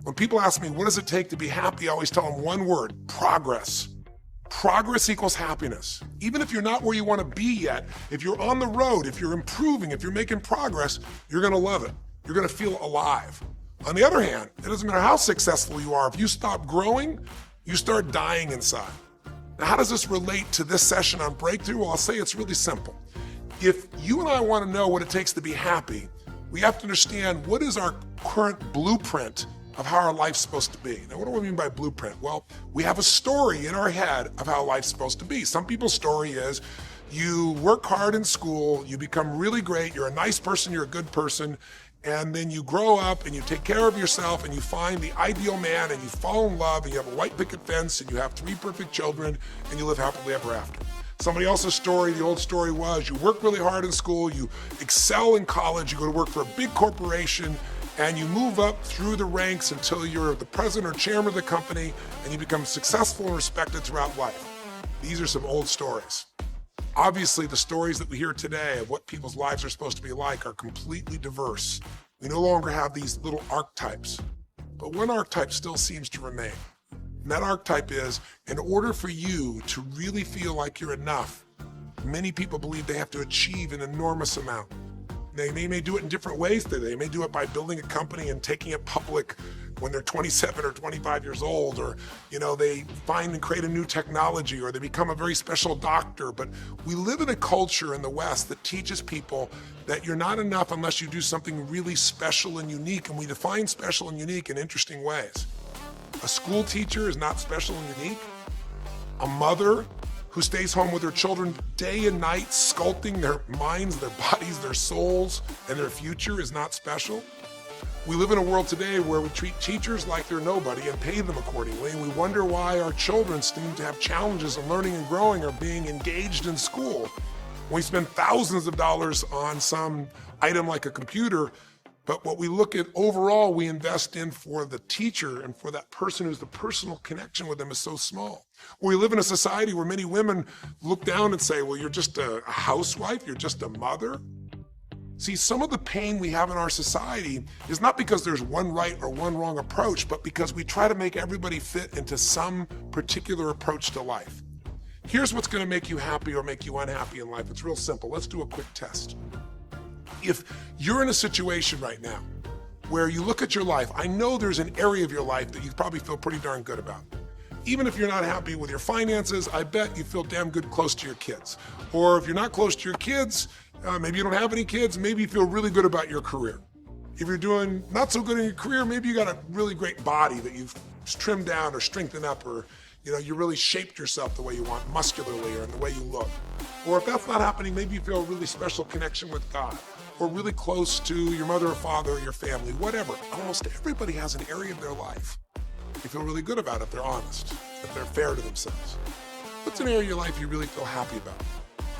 When people ask me, what does it take to be happy? I always tell them one word: progress. Progress equals happiness. Even if you're not where you want to be yet, if you're on the road, if you're improving, if you're making progress, you're going to love it. You're going to feel alive. On the other hand, it doesn't matter how successful you are. If you stop growing, you start dying inside. Now, how does this relate to this session on breakthrough? Well, I'll say it's really simple. If you and I want to know what it takes to be happy, we have to understand what is our current blueprint of how our life's supposed to be. Now, what do I mean by blueprint? Well, we have a story in our head of how life's supposed to be. Some people's story is you work hard in school, you become really great, you're a nice person, you're a good person, and then you grow up and you take care of yourself and you find the ideal man and you fall in love and you have a white picket fence and you have 3 perfect children and you live happily ever after. Somebody else's story, the old story was you work really hard in school, you excel in college, you go to work for a big corporation, and you move up through the ranks until you're the president or chairman of the company and you become successful and respected throughout life. These are some old stories. Obviously, the stories that we hear today of what people's lives are supposed to be like are completely diverse. We no longer have these little archetypes, but one archetype still seems to remain. And that archetype is, in order for you to really feel like you're enough, many people believe they have to achieve an enormous amount. They may do it in different ways today. They may do it by building a company and taking it public when they're 27 or 25 years old, or they find and create a new technology, or they become a very special doctor. But we live in a culture in the West that teaches people that you're not enough unless you do something really special and unique, and we define special and unique in interesting ways. A school teacher is not special and unique. A mother who stays home with her children day and night, sculpting their minds, their bodies, their souls, and their future is not special. We live in a world today where we treat teachers like they're nobody and pay them accordingly, and we wonder why our children seem to have challenges in learning and growing or being engaged in school. We spend thousands of dollars on some item like a computer, but what we look at overall, we invest in for the teacher and for that person who's the personal connection with them is so small. We live in a society where many women look down and say, well, you're just a housewife, you're just a mother. See, some of the pain we have in our society is not because there's one right or one wrong approach, but because we try to make everybody fit into some particular approach to life. Here's what's going to make you happy or make you unhappy in life. It's real simple. Let's do a quick test. If you're in a situation right now where you look at your life, I know there's an area of your life that you probably feel pretty darn good about. Even if you're not happy with your finances, I bet you feel damn good close to your kids. Or if you're not close to your kids, maybe you don't have any kids, maybe you feel really good about your career. If you're doing not so good in your career, maybe you got a really great body that you've trimmed down or strengthened up, or you really shaped yourself the way you want, muscularly, or in the way you look. Or if that's not happening, maybe you feel a really special connection with God, or really close to your mother or father or your family, whatever. Almost everybody has an area of their life they feel really good about if they're honest, if they're fair to themselves. What's an area of your life you really feel happy about?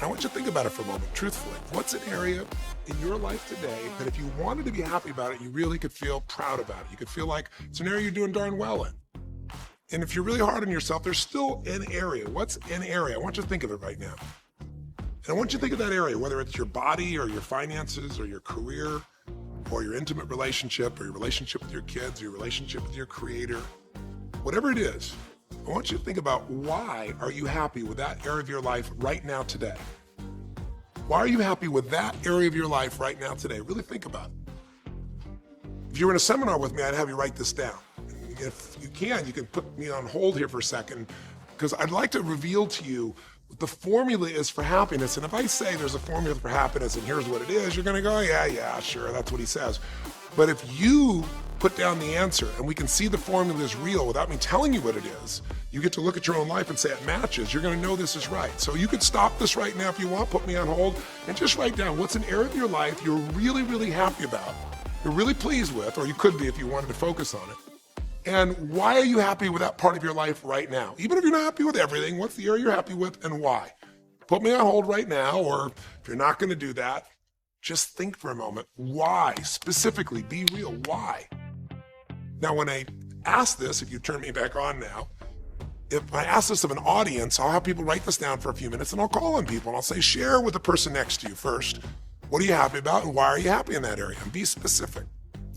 I want you to think about it for a moment, truthfully. What's an area in your life today that if you wanted to be happy about it, you really could feel proud about it? You could feel like it's an area you're doing darn well in. And if you're really hard on yourself, there's still an area. What's an area? I want you to think of it right now. And I want you to think of that area, whether it's your body or your finances or your career or your intimate relationship or your relationship with your kids or your relationship with your creator. Whatever it is, I want you to think about, why are you happy with that area of your life right now today? Why are you happy with that area of your life right now today? Really think about it. If you were in a seminar with me, I'd have you write this down. If you can put me on hold here for a second, because I'd like to reveal to you what the formula is for happiness. And if I say there's a formula for happiness and here's what it is, you're going to go, yeah, sure, that's what he says. But if you put down the answer and we can see the formula is real without me telling you what it is, you get to look at your own life and say it matches. You're going to know this is right. So you could stop this right now if you want, put me on hold, and just write down what's an area of your life you're really, really happy about, you're really pleased with, or you could be if you wanted to focus on it. And why are you happy with that part of your life right now? Even if you're not happy with everything, what's the area you're happy with and why? Put me on hold right now, or if you're not going to do that, just think for a moment. Why? Specifically, be real. Why? Now, when I ask this, if you turn me back on now, if I ask this of an audience, I'll have people write this down for a few minutes and I'll call on people and I'll say, share with the person next to you first. What are you happy about and why are you happy in that area? And be specific.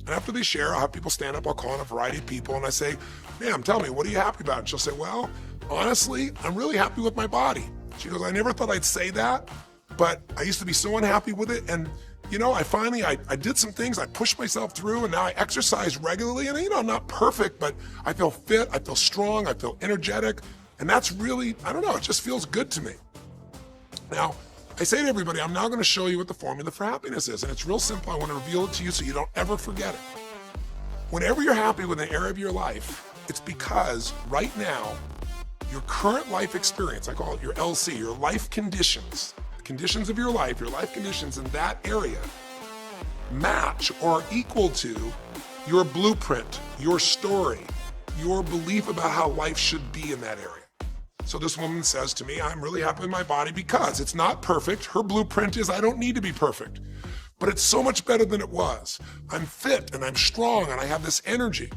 And after they share, I'll have people stand up, I'll call on a variety of people, and I say, ma'am, tell me, what are you happy about? And she'll say, well, honestly, I'm really happy with my body. She goes, I never thought I'd say that, but I used to be so unhappy with it. And I finally did some things, I pushed myself through, and now I exercise regularly. And I'm not perfect, but I feel fit, I feel strong, I feel energetic. And that's really, I don't know, it just feels good to me. Now, I say to everybody, I'm now going to show you what the formula for happiness is. And it's real simple. I want to reveal it to you so you don't ever forget it. Whenever you're happy with an area of your life, it's because right now, your current life experience, I call it your LC, your life conditions, the conditions of your life conditions in that area match or are equal to your blueprint, your story, your belief about how life should be in that area. So this woman says to me, I'm really happy with my body because it's not perfect. Her blueprint is I don't need to be perfect, but it's so much better than it was. I'm fit and I'm strong and I have this energy.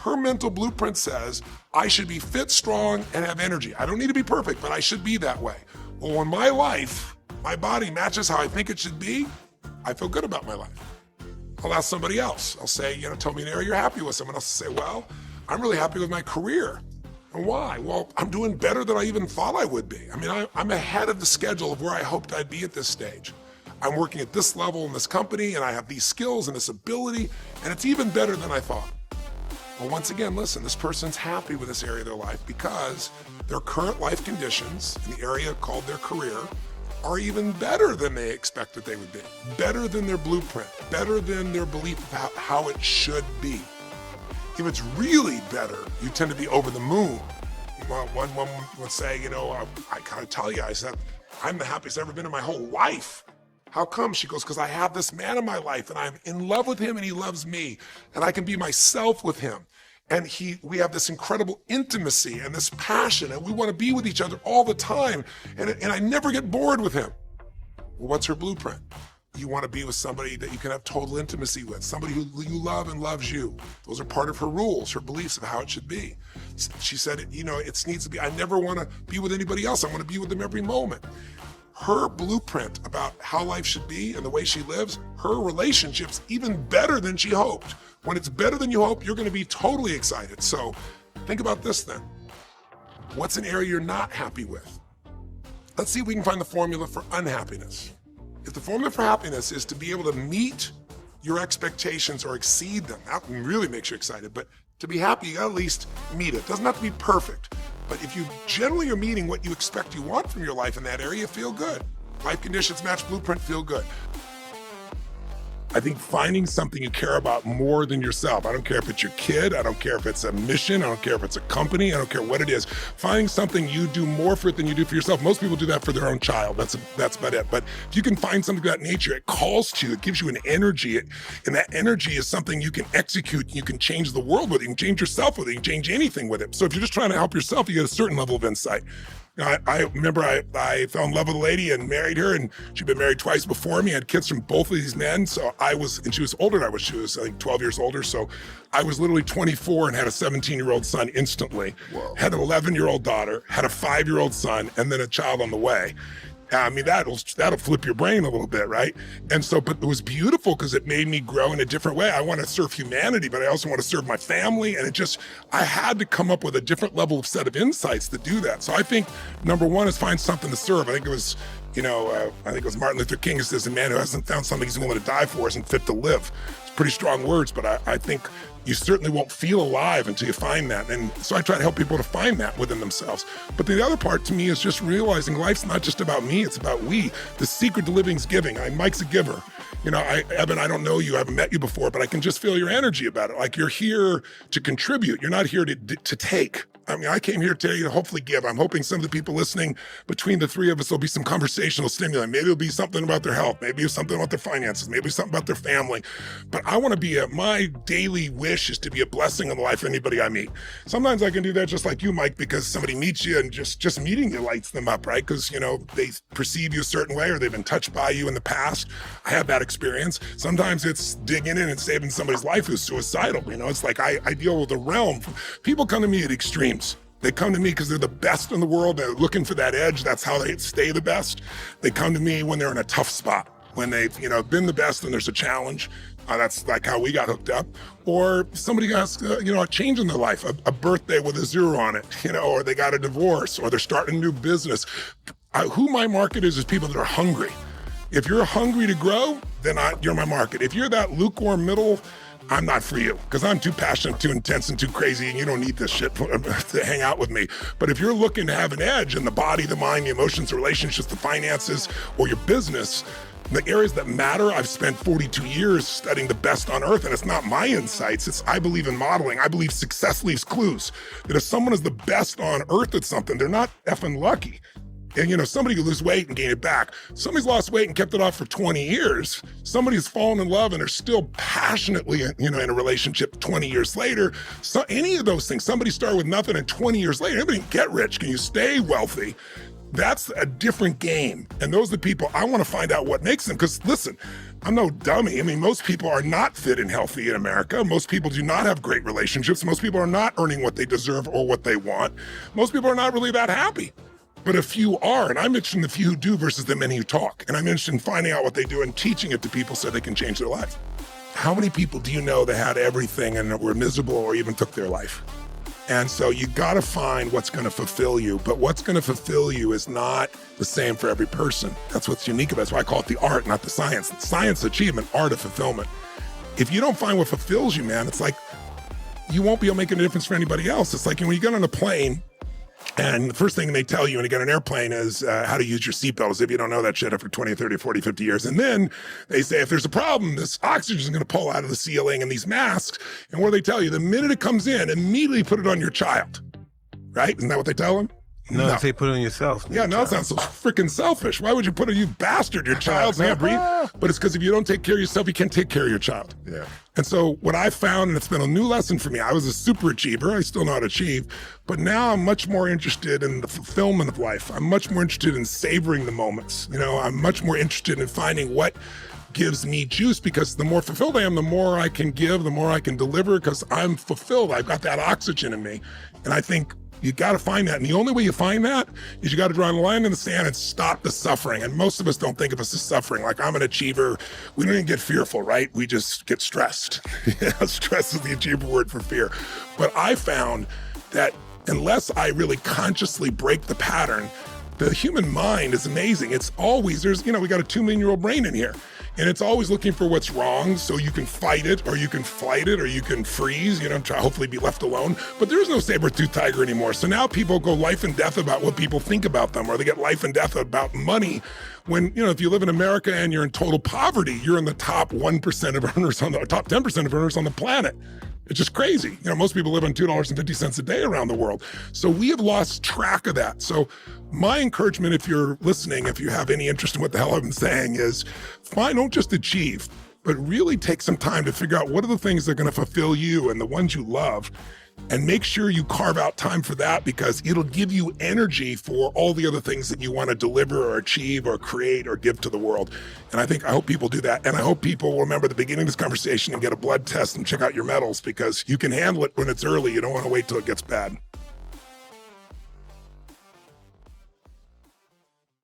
Her mental blueprint says I should be fit, strong, and have energy. I don't need to be perfect, but I should be that way. Well, when my life, my body matches how I think it should be, I feel good about my life. I'll ask somebody else. I'll say, tell me an area you're happy with. Someone else will say, well, I'm really happy with my career. And why? Well, I'm doing better than I even thought I would be. I'm ahead of the schedule of where I hoped I'd be at this stage. I'm working at this level in this company, and I have these skills and this ability, and it's even better than I thought. Well, once again, listen, this person's happy with this area of their life because their current life conditions in the area called their career are even better than they expected they would be, better than their blueprint, better than their belief of how it should be. If it's really better, you tend to be over the moon. One woman would say, I gotta tell you, I said, I'm the happiest I've ever been in my whole life. How come? She goes, because I have this man in my life and I'm in love with him and he loves me and I can be myself with him. And we have this incredible intimacy and this passion and we want to be with each other all the time. And I never get bored with him. Well, what's her blueprint? You want to be with somebody that you can have total intimacy with, somebody who you love and loves you. Those are part of her rules, her beliefs of how it should be. She said, it needs to be, I never want to be with anybody else. I want to be with them every moment. Her blueprint about how life should be and the way she lives, her relationship's even better than she hoped. When it's better than you hope, you're going to be totally excited. So think about this then. What's an area you're not happy with? Let's see if we can find the formula for unhappiness. If the formula for happiness is to be able to meet your expectations or exceed them, that really makes you excited, but to be happy, you gotta at least meet it. It doesn't have to be perfect, but if you generally are meeting what you expect you want from your life in that area, you feel good. Life conditions match blueprint, feel good. I think finding something you care about more than yourself. I don't care if it's your kid. I don't care if it's a mission. I don't care if it's a company. I don't care what it is. Finding something you do more for it than you do for yourself. Most people do that for their own child. That's about it. But if you can find something of that nature, it calls to you. It gives you an energy. And that energy is something you can execute. You can change the world with it. You can change yourself with it. You can change anything with it. So if you're just trying to help yourself, you get a certain level of insight. I remember I fell in love with a lady and married her, and she'd been married twice before me. I had kids from both of these men. So and she was older than I was. She was, I think, 12 years older. So I was literally 24 and had a 17-year-old son instantly. Whoa. Had an 11-year-old daughter, had a 5-year-old son, and then a child on the way. That'll flip your brain a little bit, right? And so, but it was beautiful because it made me grow in a different way. I want to serve humanity, but I also want to serve my family. And I had to come up with a different level of set of insights to do that. So I think number one is find something to serve. I think it was Martin Luther King who says, a man who hasn't found something he's willing to die for isn't fit to live. It's pretty strong words, but I think you certainly won't feel alive until you find that. And so I try to help people to find that within themselves. But the other part to me is just realizing life's not just about me, it's about we. The secret to living is giving. Mike's a giver. Evan, I don't know you, I haven't met you before, but I can just feel your energy about it. Like you're here to contribute. You're not here to take. I came here today to hopefully give. I'm hoping some of the people listening, between the three of us, there'll be some conversational stimuli. Maybe it'll be something about their health. Maybe it's something about their finances. Maybe something about their family. But I want to be my daily wish is to be a blessing in the life of anybody I meet. Sometimes I can do that just like you, Mike, because somebody meets you and just meeting you lights them up, right? Because, they perceive you a certain way or they've been touched by you in the past. I have that experience. Sometimes it's digging in and saving somebody's life who's suicidal. It's like I deal with a realm. People come to me at extremes. They come to me because they're the best in the world. They're looking for that edge. That's how they stay the best. They come to me when they're in a tough spot, when they've been the best and there's a challenge. That's like how we got hooked up. Or somebody has, a change in their life, a birthday with a 0 on it, or they got a divorce, or they're starting a new business. Who my market is people that are hungry. If you're hungry to grow, then you're my market. If you're that lukewarm middle, I'm not for you, because I'm too passionate, too intense, and too crazy, and you don't need this shit to hang out with me. But if you're looking to have an edge in the body, the mind, the emotions, the relationships, the finances, or your business, the areas that matter, I've spent 42 years studying the best on earth, and it's not my insights. I believe in modeling. I believe success leaves clues. That if someone is the best on earth at something, they're not effing lucky. And somebody could lose weight and gain it back. Somebody's lost weight and kept it off for 20 years. Somebody's fallen in love and are still passionately, in a relationship 20 years later. So any of those things, somebody started with nothing and 20 years later, everybody can get rich. Can you stay wealthy? That's a different game. And those are the people I want to find out what makes them. Because listen, I'm no dummy. Most people are not fit and healthy in America. Most people do not have great relationships. Most people are not earning what they deserve or what they want. Most people are not really that happy. But a few are, and I'm interested in the few who do versus the many who talk. And I'm interested in finding out what they do and teaching it to people so they can change their lives. How many people do you know that had everything and were miserable or even took their life? And so you gotta find what's gonna fulfill you, but what's gonna fulfill you is not the same for every person. That's what's unique about it. That's why I call it the art, not the science. Science, achievement, art of fulfillment. If you don't find what fulfills you, man, it's like you won't be able to make a difference for anybody else. It's like when you get on a plane, and the first thing they tell you when you get on an airplane is how to use your seatbelt, as if you don't know that shit after 20, 30, 40, 50 years. And then they say, if there's a problem, this oxygen is going to pull out of the ceiling and these masks. And what do they tell you? The minute it comes in, immediately put it on your child. Right? Isn't that what they tell them? No, they put it on yourself. Yeah, no, it sounds so freaking selfish. Why would you put it, you bastard? Your child can't breathe. But it's because if you don't take care of yourself, you can't take care of your child. Yeah. And so what I found, and it's been a new lesson for me, I was a super achiever. I still know how to achieve. But now I'm much more interested in the fulfillment of life. I'm much more interested in savoring the moments. I'm much more interested in finding what gives me juice, because the more fulfilled I am, the more I can give, the more I can deliver, because I'm fulfilled. I've got that oxygen in me. And I think you got to find that. And the only way you find that is you got to draw a line in the sand and stop the suffering. And most of us don't think of us as suffering. Like, I'm an achiever. We don't even get fearful, right? We just get stressed. Stress is the achiever word for fear. But I found that unless I really consciously break the pattern, the human mind is amazing. It's always, we got a 2 million-year-old brain in here. And it's always looking for what's wrong, so you can fight it, or you can flight it, or you can freeze, try hopefully be left alone. But there is no saber-toothed tiger anymore. So now people go life and death about what people think about them, or they get life and death about money. When, if you live in America and you're in total poverty, you're in the top 1% of earners top 10% of earners on the planet. It's just crazy. Most people live on $2.50 a day around the world. So we have lost track of that. So my encouragement, if you're listening, if you have any interest in what the hell I've been saying, is don't just achieve, but really take some time to figure out what are the things that are going to fulfill you and the ones you love. And make sure you carve out time for that, because it'll give you energy for all the other things that you want to deliver or achieve or create or give to the world. And I hope people do that. And I hope people will remember the beginning of this conversation and get a blood test and check out your metals, because you can handle it when it's early. You don't want to wait till it gets bad.